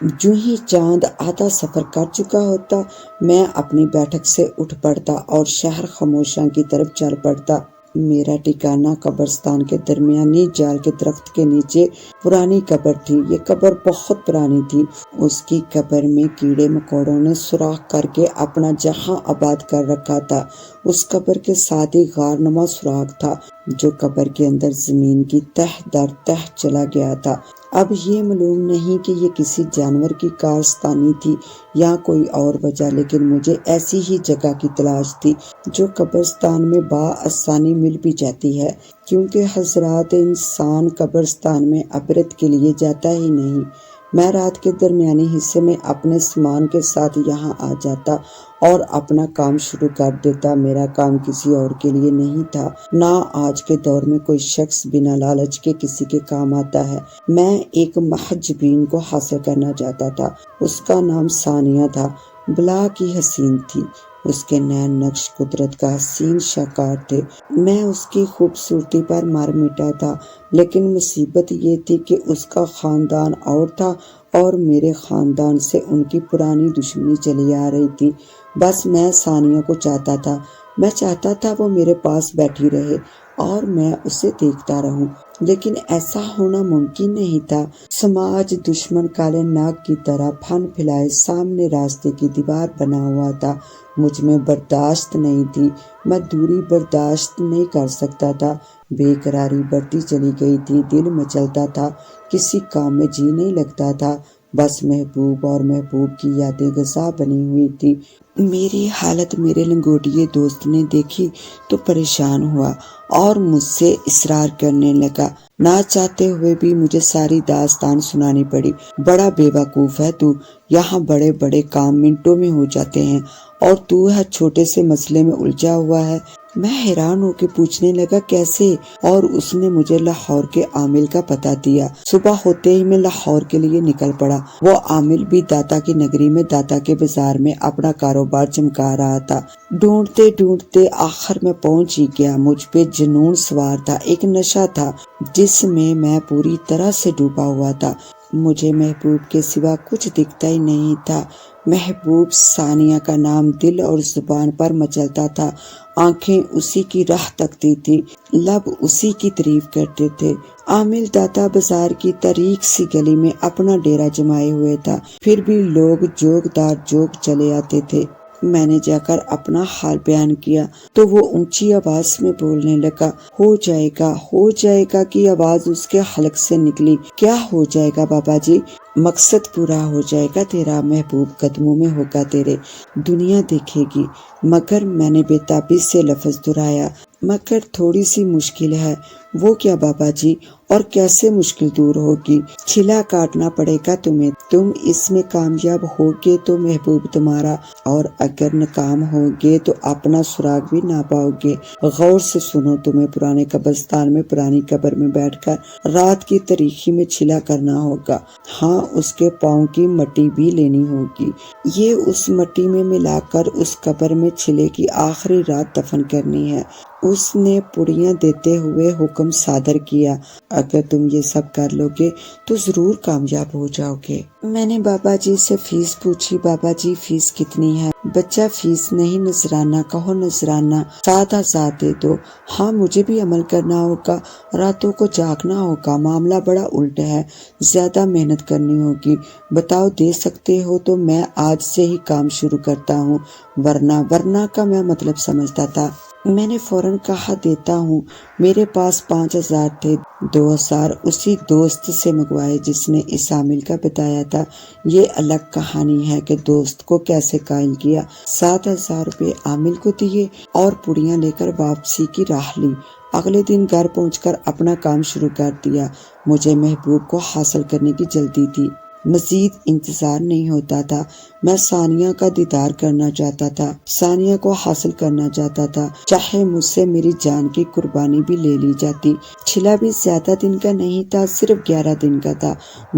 جو ہی چاند آدھا سفر کر چکا ہوتا، میں اپنی بیٹھک سے اٹھ پڑتا اور شہر خاموشاں کی طرف چل پڑتا۔ میرا ٹھکانہ قبرستان کے درمیانی جال کے درخت کے نیچے پرانی قبر تھی۔ یہ قبر بہت پرانی تھی۔ اس کی قبر میں کیڑے مکوڑوں نے سوراخ کر کے اپنا جہاں آباد کر رکھا تھا۔ اس قبر کے ساتھ ہی غار نما سوراخ تھا جو قبر کے اندر زمین کی تہ در تہ چلا گیا تھا۔ اب یہ معلوم نہیں کہ یہ کسی جانور کی کارستانی تھی یا کوئی اور وجہ، لیکن مجھے ایسی ہی جگہ کی تلاش تھی جو قبرستان میں بآسانی مل بھی جاتی ہے، کیونکہ حضرات انسان قبرستان میں عبرت کے لیے جاتا ہی نہیں۔ میں رات کے درمیانی حصے میں اپنے سامان کے ساتھ یہاں آ جاتا اور اپنا کام شروع کر دیتا۔ میرا کام کسی اور کے لیے نہیں تھا، نہ آج کے دور میں کوئی شخص بنا لالچ کے کسی کے کام آتا ہے۔ میں ایک محجبین کو حاصل کرنا چاہتا تھا۔ اس کا نام ثانیہ تھا۔ بلا کی حسین تھی۔ اس کے نین نقش قدرت کا حسین شاہکار تھے۔ میں اس کی خوبصورتی پر مر مٹا تھا، لیکن مصیبت یہ تھی کہ اس کا خاندان اور تھا اور میرے خاندان سے ان کی پرانی دشمنی چلی آ رہی تھی۔ بس میں ثانیہ کو چاہتا تھا۔ میں چاہتا تھا وہ میرے پاس بیٹھی رہے اور میں اسے دیکھتا رہوں، لیکن ایسا ہونا ممکن نہیں تھا۔ سماج دشمن کالے ناگ کی طرح پھن پھیلائے سامنے راستے کی دیوار بنا ہوا تھا۔ مجھ میں برداشت نہیں تھی۔ میں دوری برداشت نہیں کر سکتا تھا۔ بے قراری بڑھتی چلی گئی تھی۔ دل مچلتا تھا۔ کسی کام میں جی نہیں لگتا تھا۔ بس محبوب اور محبوب کی یادیں غذا بنی ہوئی تھی۔ میری حالت میرے لنگوٹیے دوست نے دیکھی تو پریشان ہوا اور مجھ سے اصرار کرنے لگا۔ نہ چاہتے ہوئے بھی مجھے ساری داستان سنانی پڑی۔ بڑا بے وقوف ہے تو، یہاں بڑے بڑے کام منٹوں میں ہو جاتے ہیں اور تو ہے چھوٹے سے مسئلے میں الجھا ہوا ہے۔ میں حیران ہو کے پوچھنے لگا کیسے، اور اس نے مجھے لاہور کے عامل کا پتہ دیا۔ صبح ہوتے ہی میں لاہور کے لیے نکل پڑا۔ وہ عامل بھی داتا کی نگری میں داتا کے بازار میں اپنا کاروبار چمکا رہا تھا۔ ڈھونڈتے ڈھونڈتے آخر میں پہنچ ہی گیا۔ مجھ پہ جنون سوار تھا، ایک نشہ تھا جس میں پوری طرح سے ڈوبا ہوا تھا۔ مجھے محبوب کے سوا کچھ دکھتا ہی نہیں تھا۔ محبوب ثانیہ کا نام دل اور زبان پر مچلتا تھا۔ آنکھیں اسی کی راہ تکتی تھی، لب اسی کی تعریف کرتے تھے۔ عامل داتا بازار کی تاریک سی گلی میں اپنا ڈیرا جمائے ہوئے تھا، پھر بھی لوگ جوگ دار جوگ چلے آتے تھے۔ میں نے جا کر اپنا حال بیان کیا تو وہ اونچی آواز میں بولنے لگا، ہو جائے گا کی آواز اس کے حلق سے نکلی۔ کیا ہو جائے گا بابا جی؟ مقصد پورا ہو جائے گا تیرا، محبوب قدموں میں ہوگا تیرے، دنیا دیکھے گی۔ مگر میں نے بے تابی سے لفظ دہرایا، مگر تھوڑی سی مشکل ہے۔ وہ کیا بابا جی، اور کیسے مشکل دور ہوگی؟ چھلا کاٹنا پڑے گا تمہیں۔ تم اس میں کامیاب ہوگے تو محبوب تمہارا، اور اگر ناکام ہوگے تو اپنا سراغ بھی نہ پاؤ گے۔ غور سے سنو، تمہیں پرانے قبرستان میں پرانی قبر میں بیٹھ کر رات کی تاریکی میں چھلا کرنا ہوگا۔ ہاں، اس کے پاؤں کی مٹی بھی لینی ہوگی۔ یہ اس مٹی میں ملا کر اس قبر میں چھلے کی آخری رات دفن کرنی ہے۔ اس نے پڑیاں دیتے ہوئے حکم صادر کیا، اگر تم یہ سب کر لو گے تو ضرور کامیاب ہو جاؤ گے۔ میں نے بابا جی سے فیس پوچھی۔ بابا جی فیس کتنی ہے؟ بچہ فیس نہیں، نذرانہ کہو، نذرانہ 7,000 دے دو۔ ہاں، مجھے بھی عمل کرنا ہوگا، راتوں کو جاگنا ہوگا، معاملہ بڑا الٹ ہے، زیادہ محنت کرنی ہوگی۔ بتاؤ دے سکتے ہو تو میں آج سے ہی کام شروع کرتا ہوں، ورنہ کا میں مطلب سمجھتا تھا۔ میں نے فوراً کہا دیتا ہوں۔ میرے پاس 5,000 تھے، 2,000 اسی دوست سے منگوائے جس نے اس عامل کا بتایا تھا۔ یہ الگ کہانی ہے کہ دوست کو کیسے قائل کیا۔ 7,000 روپے عامل کو دیے اور پڑیاں لے کر واپسی کی راہ لی۔ اگلے دن گھر پہنچ کر اپنا کام شروع کر دیا۔ مجھے محبوب کو حاصل کرنے کی جلدی تھی، مزید انتظار نہیں ہوتا تھا۔ میں ثانیہ کا دیدار کرنا چاہتا تھا، ثانیہ کو حاصل کرنا چاہتا تھا، چاہے مجھ سے میری جان کی قربانی بھی لے لی جاتی۔ چھلا بھی زیادہ دن کا نہیں تھا، صرف 11 دن کا تھا۔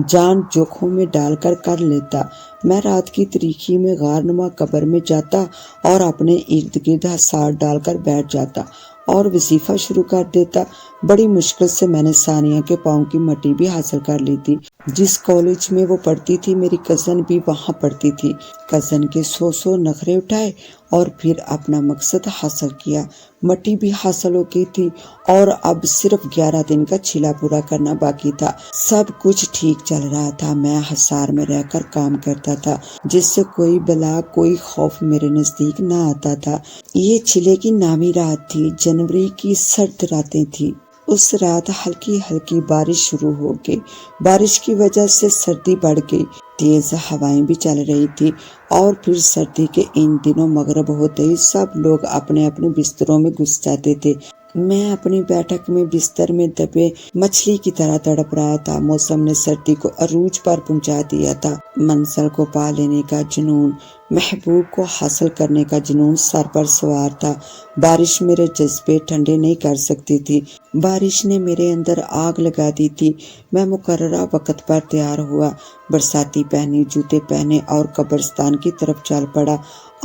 جان جوکھوں میں ڈال کر لیتا۔ میں رات کی تاریکی میں غار نما قبر میں جاتا اور اپنے ارد گرد حصار ڈال کر بیٹھ جاتا اور وظیفہ شروع کر دیتا۔ بڑی مشکل سے میں نے ثانیہ کے پاؤں کی مٹی بھی حاصل کر لی تھی۔ جس کالج میں وہ پڑھتی تھی میری کزن بھی وہاں پڑھتی تھی۔ کزن کے 100 نخرے اٹھائے اور پھر اپنا مقصد حاصل کیا۔ مٹی بھی حاصل ہو گئی تھی اور اب صرف 11 دن کا چھلا پورا کرنا باقی تھا۔ سب کچھ ٹھیک چل رہا تھا۔ میں حصار میں رہ کر کام کرتا تھا جس سے کوئی بلا کوئی خوف میرے نزدیک نہ آتا تھا۔ یہ چھلے کی نامی رات تھی۔ جنوری کی سرد راتیں تھی۔ اس رات ہلکی ہلکی بارش شروع ہو گئی۔ بارش کی وجہ سے سردی بڑھ گئی۔ تیز ہوائیں بھی چل رہی تھی اور پھر سردی کے ان دنوں مغرب ہوتے ہی سب لوگ اپنے اپنے بستروں میں گھس جاتے تھے۔ میں اپنی بیٹھک میں بستر میں دبے مچھلی کی طرح تڑپ رہا تھا۔ موسم نے سردی کو عروج پر پہنچا دیا تھا۔ منزل کو پا لینے کا جنون، محبوب کو حاصل کرنے کا جنون سر پر سوار تھا۔ بارش میرے جذبے ٹھنڈے نہیں کر سکتی تھی۔ بارش نے میرے اندر آگ لگا دی تھی۔ میں مقررہ وقت پر تیار ہوا، برساتی پہنی، جوتے پہنے اور قبرستان کی طرف چل پڑا۔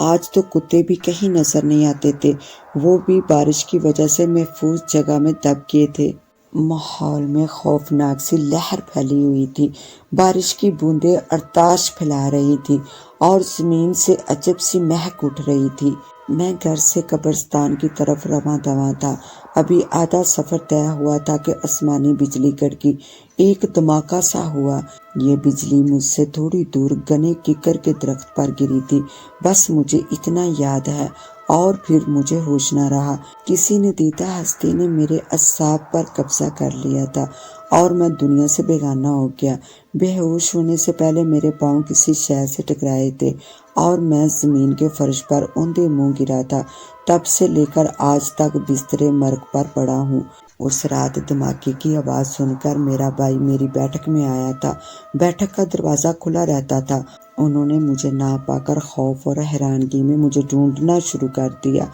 آج تو کتے بھی کہیں نظر نہیں آتے تھے، وہ بھی بارش کی وجہ سے محفوظ جگہ میں دب گئے تھے۔ ماحول میں خوفناک سی لہر پھیلی ہوئی تھی۔ بارش کی بوندیں ارتعاش پھیلا رہی تھی اور زمین سے عجب سی مہک اٹھ رہی تھی۔ میں گھر سے قبرستان کی طرف رواں دواں تھا۔ ابھی آدھا سفر طے ہوا تھا کہ آسمانی بجلی کڑکی۔ ایک دھماکہ سا ہوا۔ یہ بجلی مجھ سے تھوڑی دور گنے ککر کے درخت پر گری تھی۔ بس مجھے اتنا یاد ہے اور پھر مجھے ہوش نہ رہا۔ کسی ندیدہ ہستی نے میرے اعصاب پر قبضہ کر لیا تھا اور میں دنیا سے بیگانہ ہو گیا۔ بے ہوش ہونے سے پہلے میرے پاؤں کسی شے سے ٹکرائے تھے اور میں زمین کے فرش پر اوندے منہ گرا تھا۔ تب سے لے کر آج تک بستر مرگ پر پڑا ہوں۔ اس رات دھماکے کی آواز سن کر میرا بھائی میری بیٹھک میں آیا تھا۔ بیٹھک کا دروازہ کھلا رہتا تھا۔ انہوں نے مجھے نہ پا کر خوف اور حیرانگی میں مجھے ڈھونڈنا شروع کر دیا۔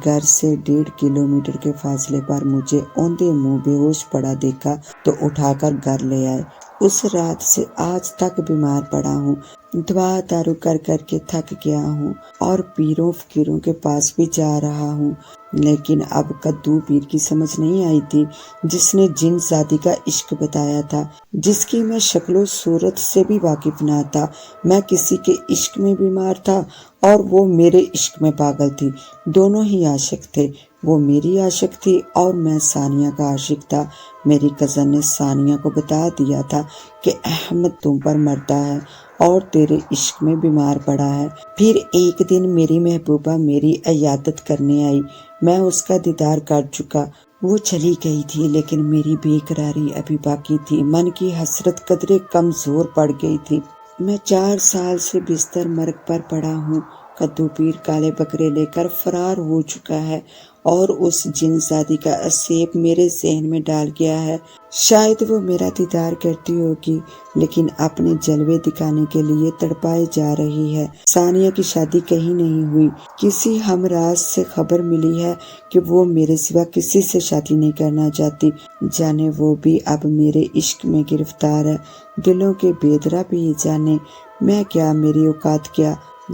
گھر سے 1.5 کلومیٹر کے فاصلے پر مجھے اوندے منہ بے ہوش پڑا دیکھا تو اٹھا کر گھر لے آئے۔ اس رات سے آج تک بیمار پڑا ہوں۔ دوا دارو کر کر کے تھک گیا ہوں اور پیروں فقیروں کے پاس بھی جا رہا ہوں، لیکن اب کدو پیر کی سمجھ نہیں آئی تھی جس نے جن زادی کا عشق بتایا تھا، جس کی میں شکل و صورت سے بھی واقف نہ تھا۔ میں کسی کے عشق میں بیمار تھا اور وہ میرے عشق میں پاگل تھی۔ دونوں ہی عاشق تھے۔ وہ میری عاشق تھی اور میں ثانیہ کا عاشق تھا۔ میری کزن نے ثانیہ کو بتا دیا تھا کہ احمد تم پر مرتا ہے اور تیرے عشق میں بیمار پڑا ہے۔ پھر ایک دن میری محبوبہ میری عیادت کرنے آئی۔ میں اس کا دیدار کر چکا۔ وہ چلی گئی تھی لیکن میری بے قراری ابھی باقی تھی۔ من کی حسرت قدرے کمزور پڑ گئی تھی۔ میں 4 سال سے بستر مرگ پر پڑا ہوں۔ کدو پیر کالے بکرے لے کر فرار ہو چکا ہے اور اس جن زادی کا اسیب میرے ذہن میں ڈال گیا ہے۔ شاید وہ میرا دیدار کرتی ہوگی لیکن اپنے جلوے دکھانے کے لیے تڑپائی جا رہی ہے۔ ثانیہ کی شادی کہیں نہیں ہوئی۔ کسی ہمراز سے خبر ملی ہے کہ وہ میرے سوا کسی سے شادی نہیں کرنا چاہتی۔ جانے وہ بھی اب میرے عشق میں گرفتار ہے۔ دلوں کے بیدرا بھی یہ جانے میں کیا، میری اوقات کیا۔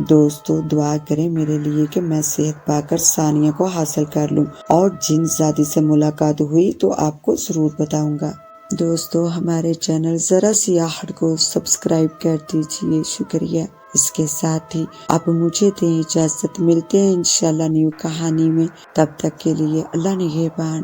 دوستو دعا کریں میرے لیے کہ میں صحت پا کر ثانیہ کو حاصل کر لوں، اور جن زادی سے ملاقات ہوئی تو آپ کو ضرور بتاؤں گا۔ دوستو ہمارے چینل ذرا سیاحت کو سبسکرائب کر دیجئے، شکریہ۔ اس کے ساتھ ہی اب مجھے دیں اجازت، ملتے ہیں انشاءاللہ نیو کہانی میں۔ تب تک کے لیے اللہ نگہبان۔